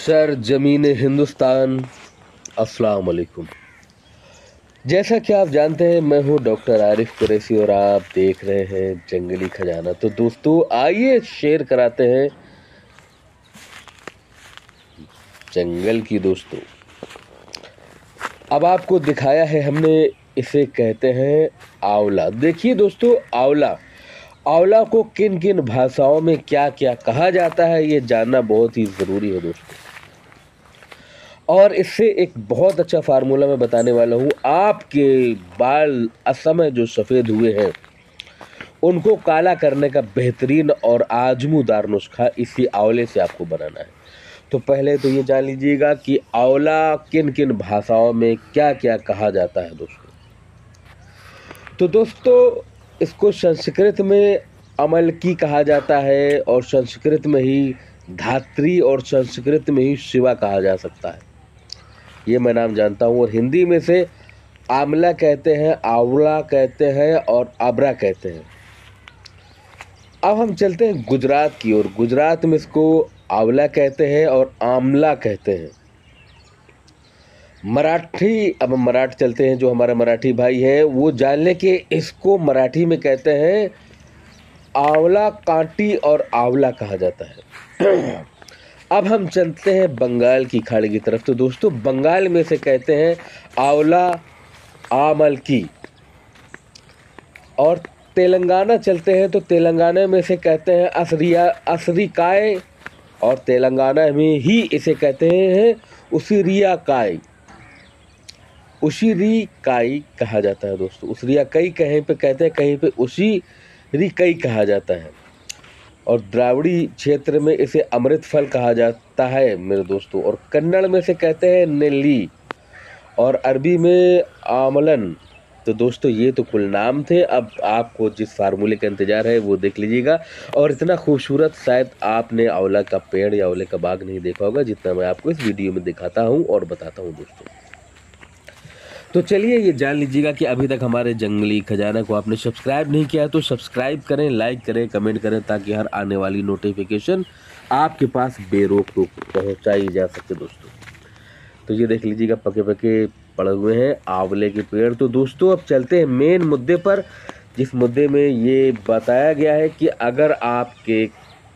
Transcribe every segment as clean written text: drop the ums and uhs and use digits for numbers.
Sir ज़मीन हिंदुस्तान, अस्सलाम वालेकुम। जैसा कि आप जानते हैं, मैं हूं डॉक्टर आरिफ कुरैशी और आप देख रहे हैं जंगली खजाना। तो दोस्तों, आइए शेयर कराते हैं जंगल की दोस्तों। अब आपको दिखाया है हमने, इसे कहते हैं आंवला। देखिए दोस्तों, आंवला आंवला को किन किन भाषाओं में क्या क्या कहा जाता है, ये जानना बहुत ही ज़रूरी है दोस्तों। और इससे एक बहुत अच्छा फार्मूला मैं बताने वाला हूँ। आपके बाल असमय जो सफ़ेद हुए हैं उनको काला करने का बेहतरीन और आजमूदार नुस्खा इसी आंवले से आपको बनाना है। तो पहले तो ये जान लीजिएगा कि आंवला किन किन भाषाओं में क्या क्या कहा जाता है दोस्तों। तो दोस्तों, इसको संस्कृत में अमलकी कहा जाता है, और संस्कृत में ही धात्री, और संस्कृत में ही शिवा कहा जा सकता है। ये मैं नाम जानता हूँ। और हिंदी में से आंवला कहते हैं, आंवला कहते हैं और आबरा कहते हैं। अब हम चलते हैं गुजरात की ओर। गुजरात में इसको आंवला कहते हैं और आमला कहते हैं। मराठी, अब हम मराठ चलते हैं। जो हमारा मराठी भाई है वो जान ले कि इसको मराठी में कहते हैं आंवला कांटी, और आंवला कहा जाता है। अब हम चलते हैं बंगाल की खाड़ी की तरफ। तो दोस्तों, बंगाल में से कहते हैं आंवला आमल की। और तेलंगाना चलते हैं तो तेलंगाना में से कहते हैं असरिकाय, और तेलंगाना में ही इसे कहते हैं उसिरियाकाई। उसिरिकाई कहा जाता है दोस्तों। उसिरियाकाई कहीं पे कहते हैं, कहीं पे उसिरिकाई कहा जाता है। और द्राविड़ी क्षेत्र में इसे अमृत फल कहा जाता है मेरे दोस्तों। और कन्नड़ में से कहते हैं नेल्ली, और अरबी में आमलन। तो दोस्तों, ये तो कुल नाम थे। अब आपको जिस फार्मूले का इंतजार है वो देख लीजिएगा। और इतना खूबसूरत शायद आपने आंवला का पेड़ या आंवले का बाग नहीं देखा होगा जितना मैं आपको इस वीडियो में दिखाता हूँ और बताता हूँ दोस्तों। तो चलिए, ये जान लीजिएगा कि अभी तक हमारे जंगली खजाना को आपने सब्सक्राइब नहीं किया है तो सब्सक्राइब करें, लाइक करें, कमेंट करें, ताकि हर आने वाली नोटिफिकेशन आपके पास बेरोक टोक पहुँचाई जा सके दोस्तों। तो ये देख लीजिएगा, पके पके पड़े हुए हैं आंवले के पेड़। तो दोस्तों, अब चलते हैं मेन मुद्दे पर, जिस मुद्दे में ये बताया गया है कि अगर आपके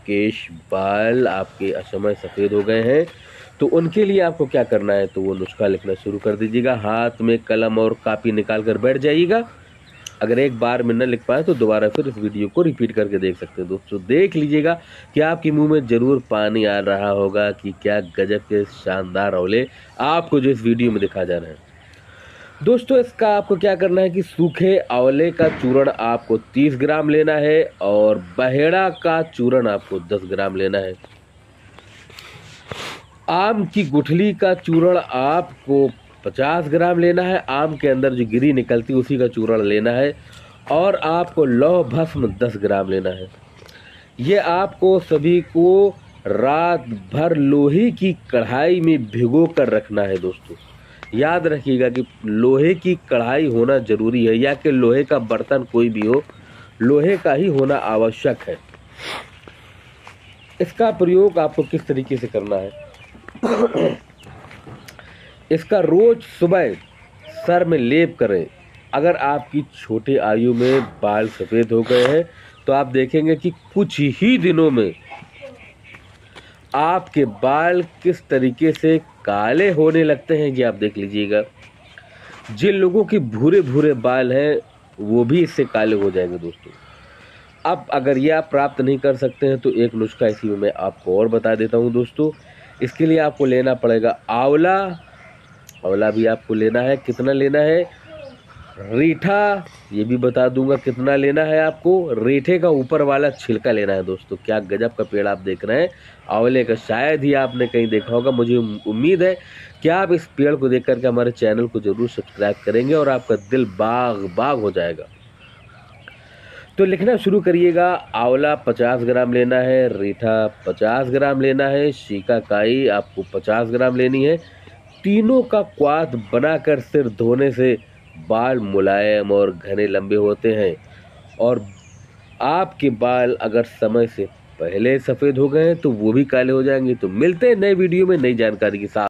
केश बाल आपके असमय सफ़ेद हो गए हैं तो उनके लिए आपको क्या करना है। तो वो नुस्खा लिखना शुरू कर दीजिएगा। हाथ में कलम और कापी निकाल कर बैठ जाइएगा। अगर एक बार में न लिख पाए तो दोबारा फिर इस वीडियो को रिपीट करके देख सकते हैं दोस्तों। देख लीजिएगा कि आपके मुंह में जरूर पानी आ रहा होगा कि क्या गजब के शानदार आंवले आपको जो इस वीडियो में दिखा जा रहे हैं दोस्तों। इसका आपको क्या करना है कि सूखे आंवले का चूर्ण आपको 30 ग्राम लेना है, और बहेड़ा का चूर्ण आपको 10 ग्राम लेना है। आम की गुठली का चूर्ण आपको 50 ग्राम लेना है। आम के अंदर जो गिरी निकलती है उसी का चूर्ण लेना है। और आपको लौह भस्म 10 ग्राम लेना है। ये आपको सभी को रात भर लोहे की कढ़ाई में भिगो कर रखना है दोस्तों। याद रखिएगा कि लोहे की कढ़ाई होना जरूरी है, या कि लोहे का बर्तन कोई भी हो, लोहे का ही होना आवश्यक है। इसका प्रयोग आपको किस तरीके से करना है। इसका रोज सुबह सर में लेप करें। अगर आपकी छोटी आयु में बाल सफ़ेद हो गए हैं तो आप देखेंगे कि कुछ ही दिनों में आपके बाल किस तरीके से काले होने लगते हैं, ये आप देख लीजिएगा। जिन लोगों की भूरे भूरे बाल हैं वो भी इससे काले हो जाएंगे दोस्तों। अब अगर ये आप प्राप्त नहीं कर सकते हैं तो एक नुस्खा इसी में मैं आपको और बता देता हूँ दोस्तों। इसके लिए आपको लेना पड़ेगा आंवला। आंवला भी आपको लेना है। कितना लेना है, रीठा ये भी बता दूंगा कितना लेना है आपको। रीठे का ऊपर वाला छिलका लेना है दोस्तों। क्या गजब का पेड़ आप देख रहे हैं आंवले का। शायद ही आपने कहीं देखा होगा। मुझे उम्मीद है कि आप इस पेड़ को देख करके हमारे चैनल को जरूर सब्सक्राइब करेंगे और आपका दिल बाग बाग हो जाएगा। तो लिखना शुरू करिएगा। आंवला 50 ग्राम लेना है, रीठा 50 ग्राम लेना है, शिकाकाई आपको 50 ग्राम लेनी है। तीनों का क्वाथ बनाकर सिर धोने से बाल मुलायम और घने लंबे होते हैं। और आपके बाल अगर समय से पहले सफ़ेद हो गए हैं तो वो भी काले हो जाएंगे। तो मिलते हैं नए वीडियो में नई जानकारी के साथ।